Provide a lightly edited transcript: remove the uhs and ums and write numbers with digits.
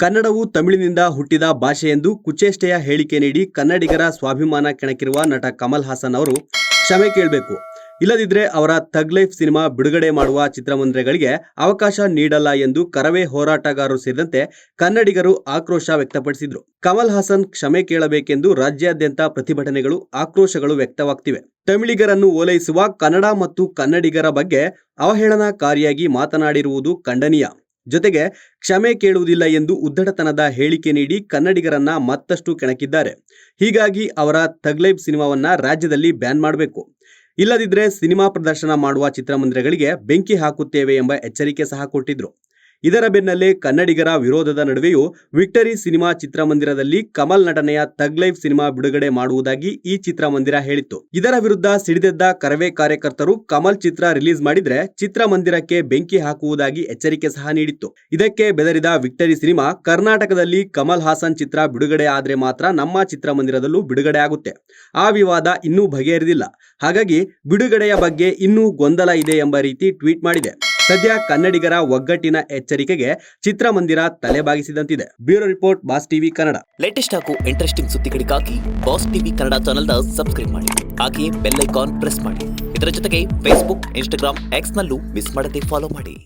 ಕನ್ನಡವು ತಮಿಳಿನಿಂದ ಹುಟ್ಟಿದ ಭಾಷೆಯೆಂದು ಕುಚೇಷ್ಟೆಯ ಹೇಳಿಕೆ ನೀಡಿ ಕನ್ನಡಿಗರ ಸ್ವಾಭಿಮಾನ ಕೆಣಕಿರುವ ನಟ ಕಮಲ್ ಹಾಸನ್ ಅವರು ಕ್ಷಮೆ ಕೇಳಬೇಕು. ಇಲ್ಲದಿದ್ದರೆ ಅವರ ಥಗ್ ಲೈಫ್ ಸಿನಿಮಾ ಬಿಡುಗಡೆ ಮಾಡುವ ಚಿತ್ರಮಂದಿರಗಳಿಗೆ ಅವಕಾಶ ನೀಡಲ್ಲ ಎಂದು ಕರವೇ ಹೋರಾಟಗಾರರು ಸೇರಿದಂತೆ ಕನ್ನಡಿಗರು ಆಕ್ರೋಶ ವ್ಯಕ್ತಪಡಿಸಿದರು. ಕಮಲ್ ಹಾಸನ್ ಕ್ಷಮೆ ಕೇಳಬೇಕೆಂದು ರಾಜ್ಯಾದ್ಯಂತ ಪ್ರತಿಭಟನೆಗಳು, ಆಕ್ರೋಶಗಳು ವ್ಯಕ್ತವಾಗ್ತಿವೆ. ತಮಿಳಿಗರನ್ನು ಓಲೈಸುವ ಕನ್ನಡ ಮತ್ತು ಕನ್ನಡಿಗರ ಬಗ್ಗೆ ಅವಹೇಳನಕಾರಿಯಾಗಿ ಮಾತನಾಡಿರುವುದು ಖಂಡನೀಯ. ಜೊತೆಗೆ ಕ್ಷಮೆ ಕೇಳುವುದಿಲ್ಲ ಎಂದು ಉದ್ದಟತನದ ಹೇಳಿಕೆ ನೀಡಿ ಕನ್ನಡಿಗರನ್ನ ಮತ್ತಷ್ಟು ಕೆಣಕಿದ್ದಾರೆ. ಹೀಗಾಗಿ ಅವರ ಥಗ್ ಲೈಫ್ ಸಿನಿಮಾವನ್ನ ರಾಜ್ಯದಲ್ಲಿ ಬ್ಯಾನ್ ಮಾಡಬೇಕು. ಇಲ್ಲದಿದ್ದರೆ ಸಿನಿಮಾ ಪ್ರದರ್ಶನ ಮಾಡುವ ಚಿತ್ರಮಂದಿರಗಳಿಗೆ ಬೆಂಕಿ ಹಾಕುತ್ತೇವೆ ಎಂಬ ಎಚ್ಚರಿಕೆ ಸಹ ಕೊಟ್ಟಿದ್ರು. ಇದರ ಬೆನ್ನಲ್ಲೇ ಕನ್ನಡಿಗರ ವಿರೋಧದ ನಡುವೆಯೂ ವಿಕ್ಟರಿ ಸಿನಿಮಾ ಚಿತ್ರಮಂದಿರದಲ್ಲಿ ಕಮಲ್ ನಟನೆಯ ಥಗ್ ಲೈಫ್ ಸಿನಿಮಾ ಬಿಡುಗಡೆ ಮಾಡುವುದಾಗಿ ಈ ಚಿತ್ರಮಂದಿರ ಹೇಳಿತ್ತು. ಇದರ ವಿರುದ್ಧ ಸಿಡಿದೆದ್ದ ಕರವೇ ಕಾರ್ಯಕರ್ತರು ಕಮಲ್ ಚಿತ್ರ ರಿಲೀಸ್ ಮಾಡಿದ್ರೆ ಚಿತ್ರಮಂದಿರಕ್ಕೆ ಬೆಂಕಿ ಹಾಕುವುದಾಗಿ ಎಚ್ಚರಿಕೆ ಸಹ ನೀಡಿತ್ತು. ಇದಕ್ಕೆ ಬೆದರಿದ ವಿಕ್ಟರಿ ಸಿನಿಮಾ, ಕರ್ನಾಟಕದಲ್ಲಿ ಕಮಲ್ ಹಾಸನ್ ಚಿತ್ರ ಬಿಡುಗಡೆ ಆದ್ರೆ ಮಾತ್ರ ನಮ್ಮ ಚಿತ್ರಮಂದಿರದಲ್ಲೂ ಬಿಡುಗಡೆ ಆಗುತ್ತೆ. ಆ ವಿವಾದ ಇನ್ನೂ ಬಗೆಹರಿದಿಲ್ಲ. ಹಾಗಾಗಿ ಬಿಡುಗಡೆಯ ಬಗ್ಗೆ ಇನ್ನೂ ಗೊಂದಲ ಇದೆ ಎಂಬ ರೀತಿ ಟ್ವೀಟ್ ಮಾಡಿದೆ. ಸದ್ಯ ಕನ್ನಡಿಗರ ಒಗ್ಗಟ್ಟಿನ ಎಚ್ಚರಿಕೆಗೆ ಚಿತ್ರಮಂದಿರ ತಲೆಬಾಗಿಸಿದಂತಿದೆ. Bureau report, Boss TV Kannada. Latest ಹಾಗೂ ಇಂಟ್ರೆಸ್ಟಿಂಗ್ ಸುದ್ದಿಗಳಿಗಾಗಿ ಬಾಸ್ ಟಿವಿ ಕನ್ನಡ ಚಾನೆಲ್ನ ಸಬ್ಸ್ಕ್ರೈಬ್ ಮಾಡಿ. ಹಾಗೆಯೇ ಬೆಲ್ ಐಕಾನ್ ಪ್ರೆಸ್ ಮಾಡಿ. ಇದರ ಜೊತೆಗೆ ಫೇಸ್ಬುಕ್, ಇನ್ಸ್ಟಾಗ್ರಾಮ್, ಎಕ್ಸ್ ನಲ್ಲೂ ಮಿಸ್ ಮಾಡದೆ ಫಾಲೋ ಮಾಡಿ.